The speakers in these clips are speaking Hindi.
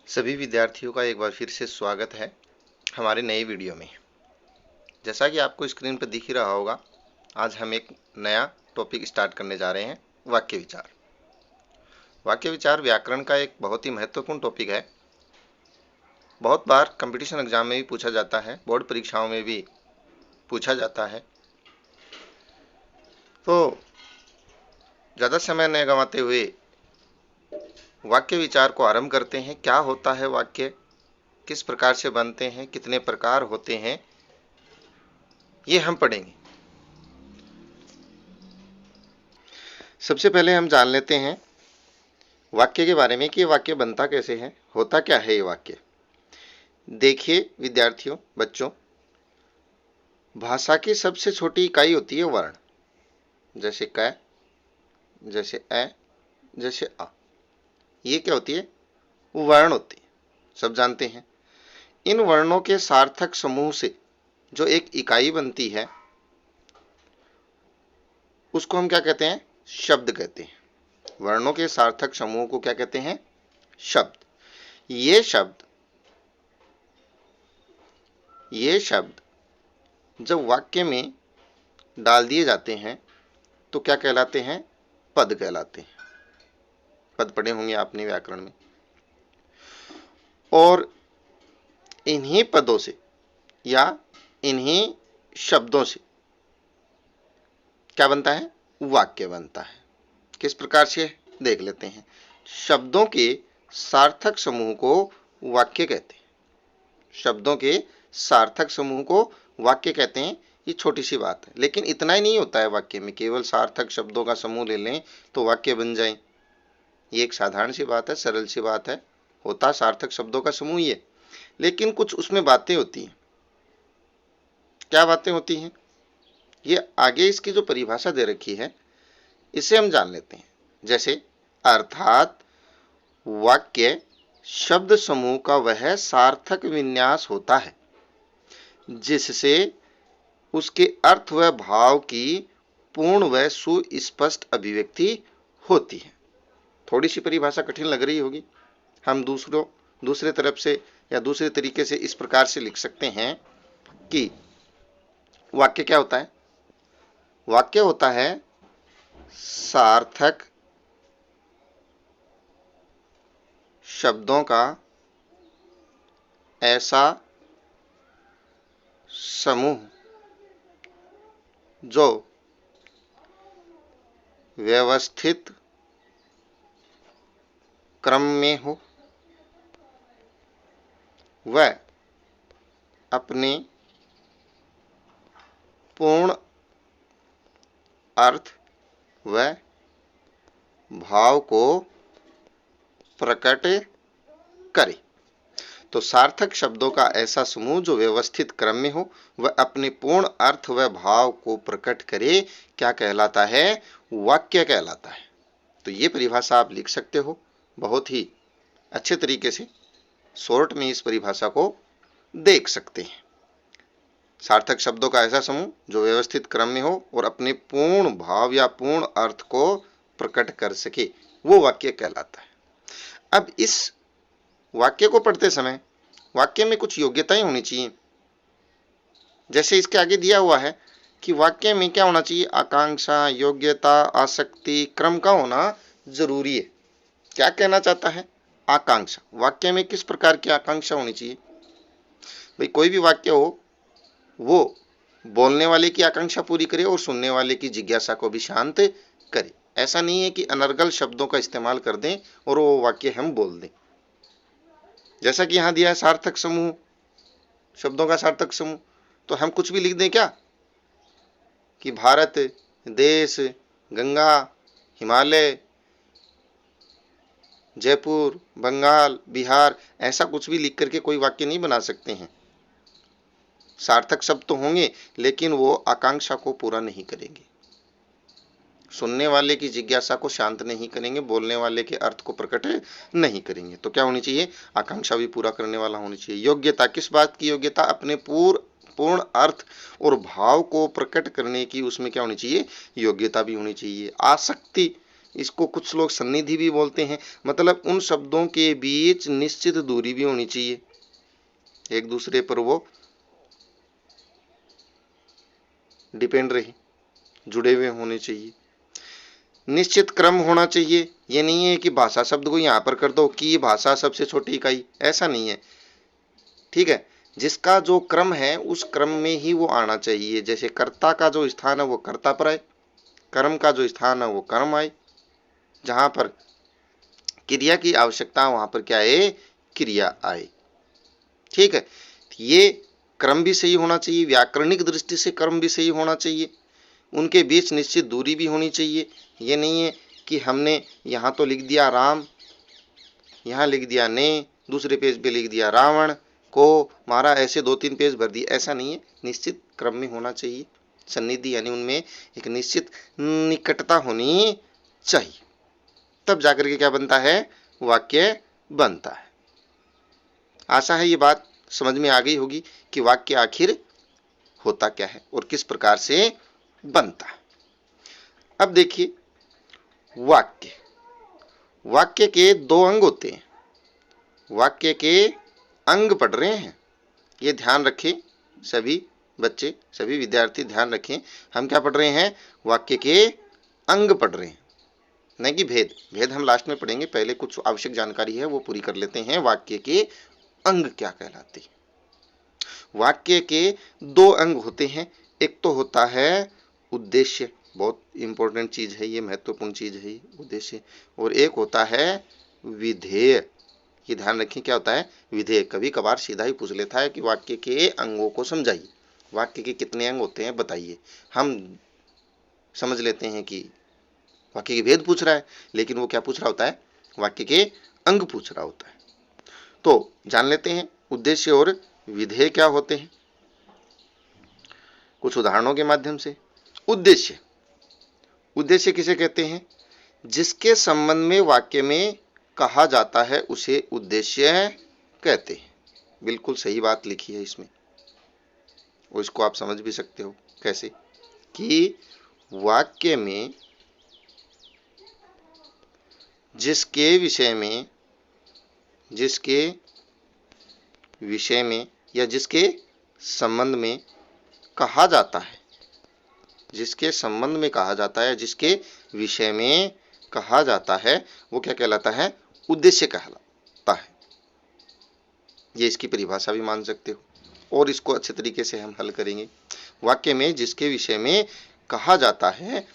सभी विद्यार्थियों का एक बार फिर से स्वागत है हमारे नए वीडियो में। जैसा कि आपको स्क्रीन पर दिख ही रहा होगा, आज हम एक नया टॉपिक स्टार्ट करने जा रहे हैं, वाक्य विचार। वाक्य विचार व्याकरण का एक बहुत ही महत्वपूर्ण टॉपिक है। बहुत बार कंपटीशन एग्जाम में भी पूछा जाता है, बोर्ड परीक्षाओं में भी पूछा जाता है। तो ज़्यादा समय न गंवाते हुए वाक्य विचार को आरंभ करते हैं। क्या होता है वाक्य, किस प्रकार से बनते हैं, कितने प्रकार होते हैं, ये हम पढ़ेंगे। सबसे पहले हम जान लेते हैं वाक्य के बारे में कि ये वाक्य बनता कैसे है, होता क्या है ये वाक्य। देखिए विद्यार्थियों, बच्चों, भाषा की सबसे छोटी इकाई होती है वर्ण। जैसे क, जैसे ए, जैसे आ, ये क्या होती है? वर्ण होती है, सब जानते हैं। इन वर्णों के सार्थक समूह से जो एक इकाई बनती है उसको हम क्या कहते हैं? शब्द कहते हैं। वर्णों के सार्थक समूह को क्या कहते हैं? शब्द। ये शब्द जब वाक्य में डाल दिए जाते हैं तो क्या कहलाते हैं? पद कहलाते हैं। पद पढ़े होंगे आपने व्याकरण में। और इन्हीं पदों से या इन्हीं शब्दों से क्या बनता है? वाक्य बनता है। किस प्रकार से देख लेते हैं। शब्दों के सार्थक समूह को वाक्य कहते हैं। शब्दों के सार्थक समूह को वाक्य कहते हैं। ये छोटी सी बात है, लेकिन इतना ही नहीं होता है वाक्य में। केवल सार्थक शब्दों का समूह ले लें तो वाक्य बन जाए, ये एक साधारण सी बात है, सरल सी बात है। होता सार्थक शब्दों का समूह ही है, लेकिन कुछ उसमें बातें होती हैं। क्या बातें होती हैं? ये आगे इसकी जो परिभाषा दे रखी है इसे हम जान लेते हैं। जैसे अर्थात वाक्य शब्द समूह का वह सार्थक विन्यास होता है जिससे उसके अर्थ व भाव की पूर्ण व सुस्पष्ट अभिव्यक्ति होती है। थोड़ी सी परिभाषा कठिन लग रही होगी। हम दूसरे तरफ से या दूसरे तरीके से इस प्रकार से लिख सकते हैं कि वाक्य क्या होता है? वाक्य होता है सार्थक शब्दों का ऐसा समूह जो व्यवस्थित क्रम में हो वह अपने पूर्ण अर्थ व भाव को प्रकट करे। तो सार्थक शब्दों का ऐसा समूह जो व्यवस्थित क्रम में हो वह अपने पूर्ण अर्थ व भाव को प्रकट करे, क्या कहलाता है? वाक्य कहलाता है। तो ये परिभाषा आप लिख सकते हो बहुत ही अच्छे तरीके से। शॉर्ट में इस परिभाषा को देख सकते हैं। सार्थक शब्दों का ऐसा समूह जो व्यवस्थित क्रम में हो और अपने पूर्ण भाव या पूर्ण अर्थ को प्रकट कर सके, वो वाक्य कहलाता है। अब इस वाक्य को पढ़ते समय वाक्य में कुछ योग्यताएं होनी चाहिए। जैसे इसके आगे दिया हुआ है कि वाक्य में क्या होना चाहिए? आकांक्षा, योग्यता, आसक्ति, क्रम का होना जरूरी है। क्या कहना चाहता है? आकांक्षा। वाक्य में किस प्रकार की आकांक्षा होनी चाहिए? भाई कोई भी वाक्य हो वो बोलने वाले की आकांक्षा पूरी करे और सुनने वाले की जिज्ञासा को भी शांत करे। ऐसा नहीं है कि अनर्गल शब्दों का इस्तेमाल कर दें और वो वाक्य हम बोल दें। जैसा कि यहां दिया है सार्थक समूह, शब्दों का सार्थक समूह, तो हम कुछ भी लिख दें क्या? कि भारत, देश, गंगा, हिमालय, जयपुर, बंगाल, बिहार, ऐसा कुछ भी लिख करके कोई वाक्य नहीं बना सकते हैं। सार्थक शब्द तो होंगे लेकिन वो आकांक्षा को पूरा नहीं करेंगे, सुनने वाले की जिज्ञासा को शांत नहीं करेंगे, बोलने वाले के अर्थ को प्रकट नहीं करेंगे। तो क्या होनी चाहिए? आकांक्षा भी पूरा करने वाला होनी चाहिए। योग्यता, किस बात की योग्यता? अपने पूर्ण अर्थ और भाव को प्रकट करने की उसमें क्या होनी चाहिए? योग्यता भी होनी चाहिए। आसक्ति, इसको कुछ लोग सन्निधि भी बोलते हैं। मतलब उन शब्दों के बीच निश्चित दूरी भी होनी चाहिए, एक दूसरे पर वो डिपेंड रहे, जुड़े हुए होने चाहिए। निश्चित क्रम होना चाहिए। ये नहीं है कि भाषा शब्द को यहाँ पर कर दो कि ये भाषा सबसे छोटी इकाई, ऐसा नहीं है। ठीक है, जिसका जो क्रम है उस क्रम में ही वो आना चाहिए। जैसे कर्ता का जो स्थान है वो कर्ता पर आए, कर्म का जो स्थान है वो कर्म आए, जहां पर क्रिया की आवश्यकता वहां पर क्या है, क्रिया आए। ठीक है, ये क्रम भी सही होना चाहिए, व्याकरणिक दृष्टि से क्रम भी सही होना चाहिए, उनके बीच निश्चित दूरी भी होनी चाहिए। ये नहीं है कि हमने यहाँ तो लिख दिया राम, यहाँ लिख दिया ने, दूसरे पेज पे लिख दिया रावण को मारा, ऐसे 2-3 पेज भर दिए, ऐसा नहीं है। निश्चित क्रम में होना चाहिए, सन्निधि यानी उनमें एक निश्चित निकटता होनी चाहिए, तब जाकर के क्या बनता है, वाक्य बनता है। आशा है ये बात समझ में आ गई होगी कि वाक्य आखिर होता क्या है और किस प्रकार से बनता है। अब देखिए, वाक्य, वाक्य के 2 अंग होते हैं। वाक्य के अंग पढ़ रहे हैं, ये ध्यान रखें सभी बच्चे, सभी विद्यार्थी ध्यान रखें। हम क्या पढ़ रहे हैं, वाक्य के अंग पढ़ रहे हैं, नहीं कि भेद। भेद हम लास्ट में पढ़ेंगे, पहले कुछ आवश्यक जानकारी है वो पूरी कर लेते हैं। वाक्य के अंग क्या कहलाते हैं। वाक्य के 2 अंग होते हैं। एक तो होता है उद्देश्य, बहुत इंपॉर्टेंट चीज है ये, महत्वपूर्ण चीज है ये उद्देश्य। और एक होता है विधेय। ये ध्यान रखें क्या होता है, विधेय। कभी कभार सीधा ही पूछ लेता है कि वाक्य के अंगों को समझाइए, वाक्य के कितने अंग होते हैं बताइए। हम समझ लेते हैं कि वाक्य के भेद पूछ रहा है, लेकिन वो क्या पूछ रहा होता है, वाक्य के अंग पूछ रहा होता है। तो जान लेते हैं उद्देश्य और विधेय क्या होते हैं कुछ उदाहरणों के माध्यम से। उद्देश्य, उद्देश्य किसे कहते हैं, जिसके संबंध में वाक्य में कहा जाता है उसे उद्देश्य कहते हैं। बिल्कुल सही बात लिखी है इसमें, और इसको आप समझ भी सकते हो कैसे, कि वाक्य में जिसके विषय में या जिसके संबंध में कहा जाता है, जिसके संबंध में कहा जाता है, जिसके विषय में कहा जाता है, वो क्या कहलाता है, उद्देश्य कहलाता है। ये इसकी परिभाषा भी मान सकते हो, और इसको अच्छे तरीके से हम हल करेंगे। वाक्य में जिसके विषय में कहा जाता है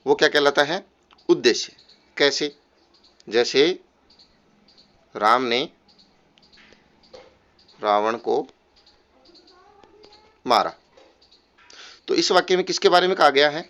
वो क्या कहलाता है, उद्देश्य। कैसे, जैसे राम ने रावण को मारा, तो इस वाक्य में किसके बारे में कहा गया है,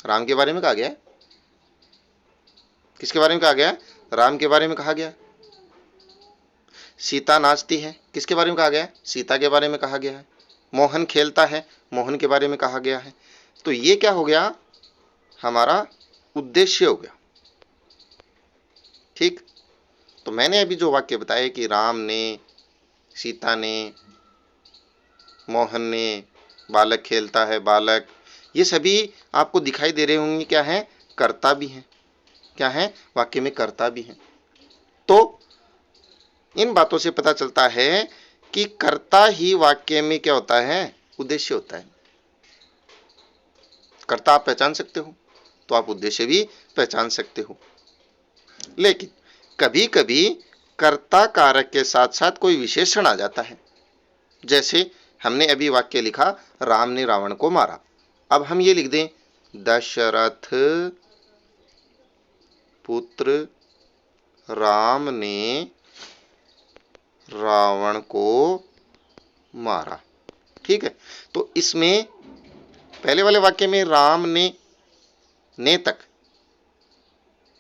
राम के बारे में कहा गया है। किसके बारे में कहा गया, राम के बारे में कहा गया। सीता नाचती है, किसके बारे में कहा गया, सीता के बारे में कहा गया है। मोहन खेलता है, मोहन के बारे में कहा गया है। तो ये क्या हो गया, हमारा उद्देश्य हो गया। ठीक, तो मैंने अभी जो वाक्य बताया कि राम ने, सीता ने, मोहन ने, बालक खेलता है, बालक, ये सभी आपको दिखाई दे रहे होंगे क्या है, कर्ता भी हैं। क्या है, वाक्य में कर्ता भी हैं। तो इन बातों से पता चलता है कि कर्ता ही वाक्य में क्या होता है, उद्देश्य होता है। कर्ता आप पहचान सकते हो तो आप उद्देश्य भी पहचान सकते हो। लेकिन कभी कभी कर्ता कारक के साथ साथ कोई विशेषण आ जाता है। जैसे हमने अभी वाक्य लिखा, राम ने रावण को मारा। अब हम ये लिख दें, दशरथ पुत्र राम ने रावण को मारा। ठीक है, तो इसमें पहले वाले वाक्य में राम ने तक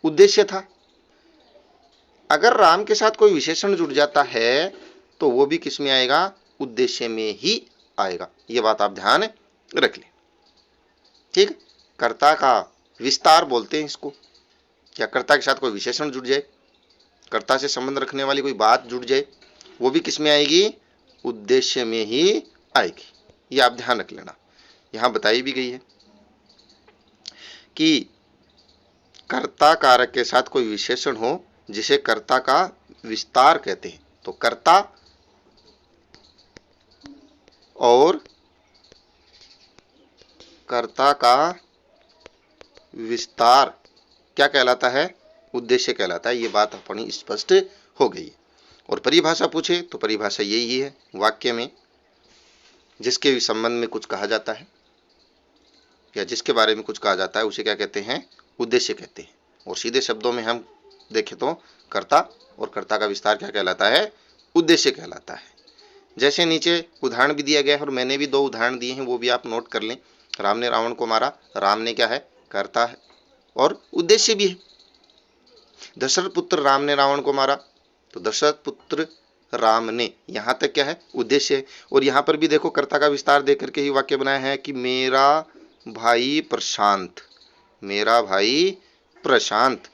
उद्देश्य था। अगर राम के साथ कोई विशेषण जुड़ जाता है तो वो भी किस में आएगा, उद्देश्य में ही आएगा। ये बात आप ध्यान रख लें। ठीक, कर्ता का विस्तार बोलते हैं इसको, या कर्ता के साथ कोई विशेषण जुड़ जाए, कर्ता से संबंध रखने वाली कोई बात जुड़ जाए, वो भी किस में आएगी, उद्देश्य में ही आएगी। ये आप ध्यान रख लेना। यहां बताई भी गई है कि कर्ता कारक के साथ कोई विशेषण हो जिसे कर्ता का विस्तार कहते हैं। तो कर्ता और कर्ता का विस्तार क्या कहलाता है? उद्देश्य कहलाता है। ये बात अपनी स्पष्ट हो गई। और परिभाषा पूछे तो परिभाषा यही है, वाक्य में जिसके संबंध में कुछ कहा जाता है या जिसके बारे में कुछ कहा जाता है उसे क्या कहते हैं? उद्देश्य कहते हैं। और सीधे शब्दों में हम देखें तो कर्ता और कर्ता का विस्तार क्या कहलाता है? उद्देश्य कहलाता है। जैसे नीचे उदाहरण भी दिया गया है और मैंने भी 2 उदाहरण दिए हैं, वो भी आप नोट कर लें। राम ने रावण को मारा, राम ने क्या है? कर्ता है और उद्देश्य भी है। दशरथ पुत्र राम ने रावण को मारा, तो दशरथ पुत्र राम ने, यहां तक क्या है? उद्देश्य है। और यहां पर भी देखो कर्ता का विस्तार देकर के ही वाक्य बनाया है कि मेरा भाई प्रशांत, मेरा भाई प्रशांत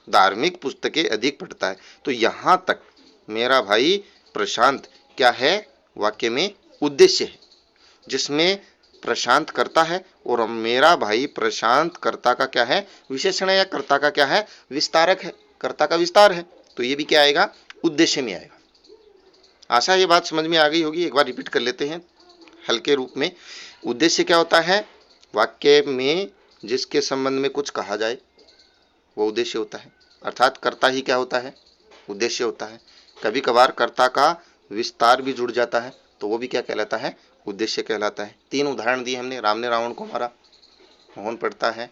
धार्मिक पुस्तकें अधिक पढ़ता है। तो यहां तक मेरा भाई प्रशांत क्या है? वाक्य में उद्देश्य है, जिसमें प्रशांत कर्ता है और मेरा भाई प्रशांत कर्ता का क्या है? विशेषण है, या कर्ता का क्या है? विस्तारक है, कर्ता का विस्तार है। तो ये भी क्या आएगा? उद्देश्य में आएगा। आशा ये बात समझ में आ गई होगी। एक बार रिपीट कर लेते हैं हल्के रूप में। उद्देश्य क्या होता है? वाक्य में जिसके संबंध में कुछ कहा जाए वो उद्देश्य होता है। अर्थात कर्ता ही क्या होता है? उद्देश्य होता है। कभी कभार कर्ता का विस्तार भी जुड़ जाता है तो वो भी क्या कहलाता है? उद्देश्य कहलाता है। 3 उदाहरण दिए हमने। राम ने रावण को मारा, मोहन पढ़ता है,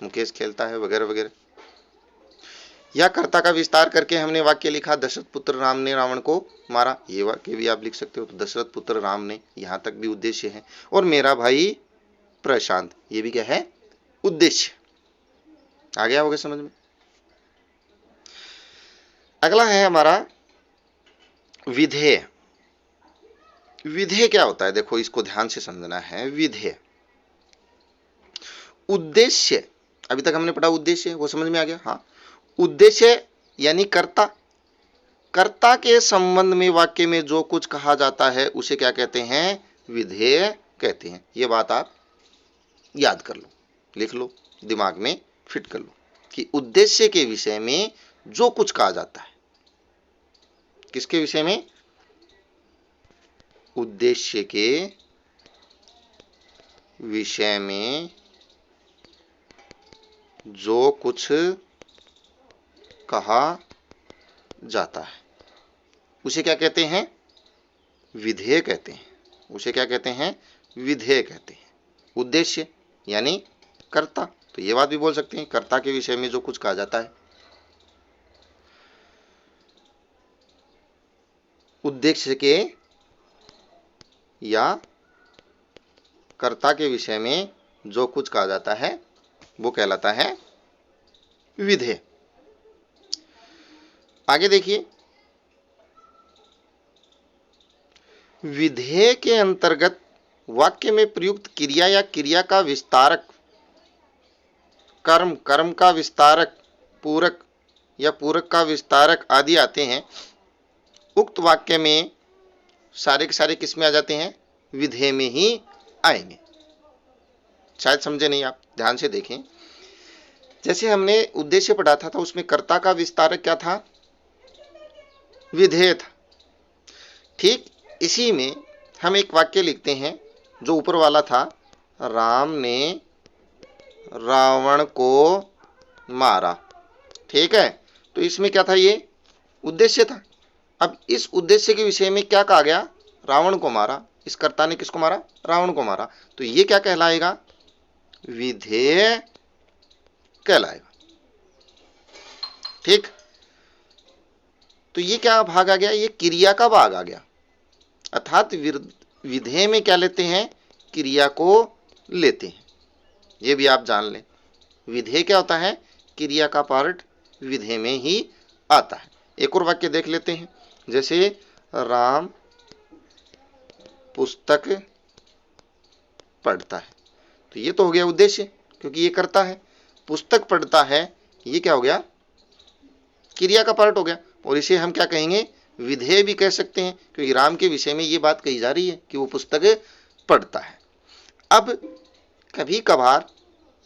मुकेश खेलता है, वगैरह वगैरह। या कर्ता का विस्तार करके हमने वाक्य लिखा, दशरथ पुत्र राम ने रावण को मारा, ये वाक्य भी आप लिख सकते हो। तो दशरथ पुत्र राम ने, यहां तक भी उद्देश्य है। और मेरा भाई प्रशांत, ये भी क्या है? उद्देश्य। आ गया होगा समझ में? अगला है हमारा विधेय। विधेय क्या होता है? देखो इसको ध्यान से समझना है। विधेय, उद्देश्य, अभी तक हमने पढ़ा उद्देश्य, वो समझ में आ गया। हाँ, उद्देश्य यानी कर्ता, कर्ता के संबंध में वाक्य में जो कुछ कहा जाता है उसे क्या कहते हैं? विधेय कहते हैं। ये बात आप याद कर लो, लिख लो, दिमाग में फिट कर लो कि उद्देश्य के विषय में जो कुछ कहा जाता है, किसके विषय में? उद्देश्य के विषय में जो कुछ कहा जाता है उसे क्या कहते हैं? विधेय कहते हैं। उसे क्या कहते हैं? विधेय कहते हैं। उद्देश्य यानी कर्ता, तो ये बात भी बोल सकते हैं, कर्ता के विषय में जो कुछ कहा जाता है। उद्देश्य के या कर्ता के विषय में जो कुछ कहा जाता है वो कहलाता है विधेय। आगे देखिए, विधेय के अंतर्गत वाक्य में प्रयुक्त क्रिया या क्रिया का विस्तारक, कर्म, कर्म का विस्तारक, पूरक या पूरक का विस्तारक आदि आते हैं। उक्त वाक्य में सारे के सारे किस में आ जाते हैं? विधेय में ही आएंगे। शायद समझे नहीं आप, ध्यान से देखें। जैसे हमने उद्देश्य पढ़ा था तो उसमें कर्ता का विस्तारक क्या था? विधेय था। ठीक इसी में हम एक वाक्य लिखते हैं जो ऊपर वाला था, राम ने रावण को मारा। ठीक है, तो इसमें क्या था? ये उद्देश्य था। अब इस उद्देश्य के विषय में क्या कहा गया? रावण को मारा। इस कर्ता ने किसको मारा? रावण को मारा। तो ये क्या कहलाएगा? विधेय कहलाएगा। ठीक, तो ये क्या भाग आ गया? ये क्रिया का भाग आ गया। अर्थात विधेय में क्या लेते हैं? क्रिया को लेते हैं। ये भी आप जान लें, विधेय क्या होता है? क्रिया का पार्ट विधेय में ही आता है। एक और वाक्य देख लेते हैं, जैसे राम पुस्तक पढ़ता है, तो ये तो हो गया उद्देश्य, क्योंकि ये करता है। पुस्तक पढ़ता है, ये क्या हो गया? क्रिया का पार्ट हो गया। और इसे हम क्या कहेंगे? विधेय भी कह सकते हैं, क्योंकि राम के विषय में ये बात कही जा रही है कि वो पुस्तक पढ़ता है। अब कभी कभार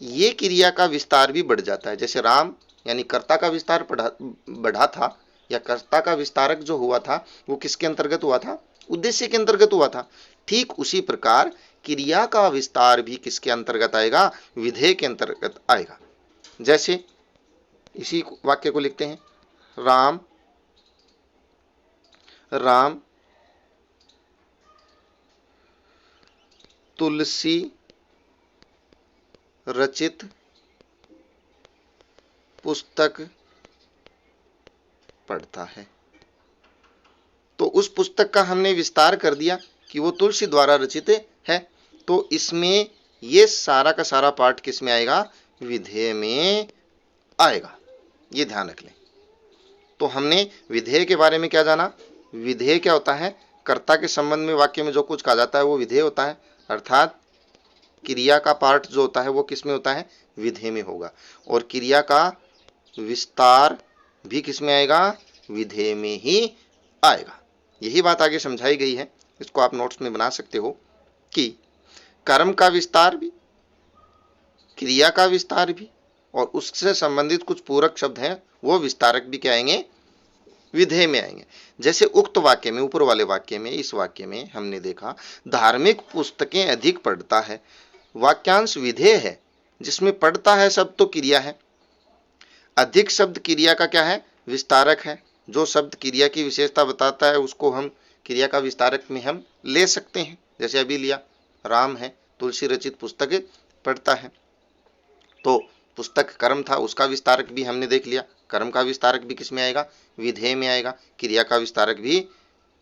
ये क्रिया का विस्तार भी बढ़ जाता है। जैसे राम यानी कर्ता का विस्तार बढ़ा था, या कर्ता का विस्तारक जो हुआ था वो किसके अंतर्गत हुआ था? उद्देश्य के अंतर्गत हुआ था। ठीक उसी प्रकार क्रिया का विस्तार भी किसके अंतर्गत आएगा? विधेय के अंतर्गत आएगा। जैसे इसी वाक्य को लिखते हैं, राम राम तुलसी रचित पुस्तक पढ़ता है। तो उस पुस्तक का हमने विस्तार कर दिया कि वो तुलसी द्वारा रचित है। तो इसमें ये सारा का सारा पाठ किस में आएगा? विधेय में आएगा। ये ध्यान रख लें। तो हमने विधेय के बारे में क्या जाना? विधेय क्या होता है? कर्ता के संबंध में वाक्य में जो कुछ कहा जाता है वो विधेय होता है, अर्थात क्रिया का पार्ट जो होता है वो किस में होता है? विधेय में होगा। और क्रिया का विस्तार भी किस में आएगा? विधेय में ही आएगा। यही बात आगे समझाई गई है, इसको आप नोट्स में बना सकते हो कि कर्म का विस्तार भी, क्रिया का विस्तार भी, और उससे संबंधित कुछ पूरक शब्द हैं वो विस्तारक भी क्या आएंगे? विधेय में आएंगे। जैसे उक्त वाक्य में, ऊपर वाले वाक्य में, इस वाक्य में हमने देखा धार्मिक पुस्तकें अधिक पढ़ता है। वाक्यांश विधेय है, जिसमें पढ़ता है शब्द तो क्रिया है, अधिक शब्द क्रिया का क्या है? विस्तारक है। जो शब्द क्रिया की विशेषता बताता है उसको हम क्रिया का विस्तारक में हम ले सकते हैं। जैसे अभी लिया, राम है तुलसी रचित पुस्तक पढ़ता है, तो पुस्तक कर्म था, उसका विस्तारक भी हमने देख लिया। कर्म का विस्तारक भी किस में आएगा? विधेय में आएगा। क्रिया का विस्तारक भी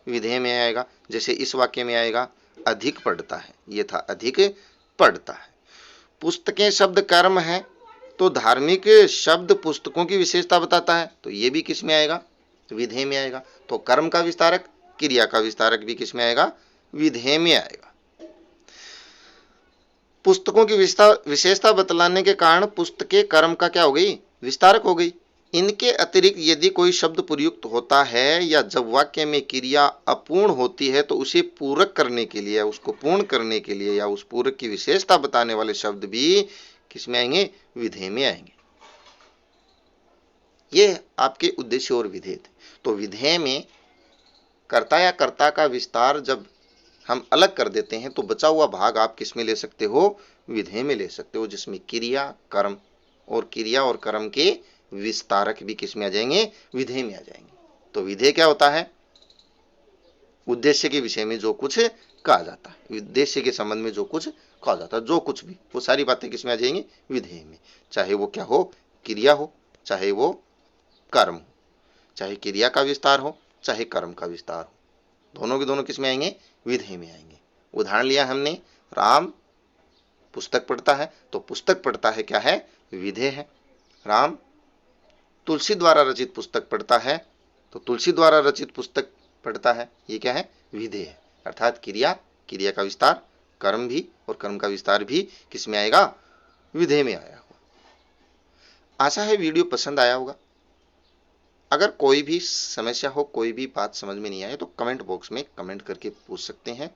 विधेय में आएगा। जैसे इस वाक्य में आएगा अधिक पढ़ता है, ये था अधिक पढ़ता है। पुस्तकें शब्द कर्म है, तो धार्मिक शब्द पुस्तकों की विशेषता बताता है, तो ये भी किस में आएगा? विधेय में आएगा। तो कर्म का विस्तारक, क्रिया का विस्तारक भी किस में आएगा? विधेय में आएगा। पुस्तकों की विशेषता बतलाने के कारण पुस्तकें कर्म का क्या हो गई? विस्तारक हो गई। इनके अतिरिक्त यदि कोई शब्द प्रयुक्त होता है या जब वाक्य में क्रिया अपूर्ण होती है तो उसे पूरक करने के लिए, उसको पूर्ण करने के लिए, या उस पूरक की विशेषता बताने वाले शब्द भी किस में आएंगे? विधेय में आएंगे। ये आपके उद्देश्य और विधेय थे। तो विधेय में कर्ता या कर्ता का विस्तार जब हम अलग कर देते हैं तो बचा हुआ भाग आप किस में ले सकते हो? विधेय में ले सकते हो, जिसमें क्रिया, कर्म, और क्रिया और कर्म के विस्तारक भी किस में आ जाएंगे? विधेय में आ जाएंगे। तो विधेय क्या होता है? उद्देश्य के विषय में जो कुछ कहा जाता है, उद्देश्य के संबंध में जो कुछ कहा जाता है, जो कुछ भी, वो सारी बातें किस में आ जाएंगी? विधेय में। चाहे वो क्या हो? क्रिया हो, चाहे वो कर्म हो, चाहे क्रिया का विस्तार हो, चाहे कर्म का विस्तार हो, दोनों के दोनों किस में आएंगे? विधेय में आएंगे। उदाहरण लिया हमने, राम पुस्तक पढ़ता है, तो पुस्तक पढ़ता है क्या है? विधेय है। राम तुलसी द्वारा रचित पुस्तक पढ़ता है, तो तुलसी द्वारा रचित पुस्तक पढ़ता है, ये क्या है? विधेय है। अर्थात क्रिया, क्रिया का विस्तार, कर्म भी और कर्म का विस्तार भी किस में आएगा? विधेय में आया होगा। आशा है वीडियो पसंद आया होगा। अगर कोई भी समस्या हो, कोई भी बात समझ में नहीं आए, तो कमेंट बॉक्स में कमेंट करके पूछ सकते हैं।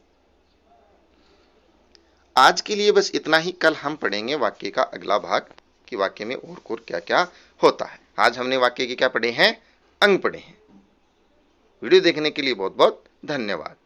आज के लिए बस इतना ही। कल हम पढ़ेंगे वाक्य का अगला भाग कि वाक्य में और क्या क्या होता है। आज हमने वाक्य के क्या पढ़े हैं? अंग पढ़े हैं। वीडियो देखने के लिए बहुत बहुत धन्यवाद।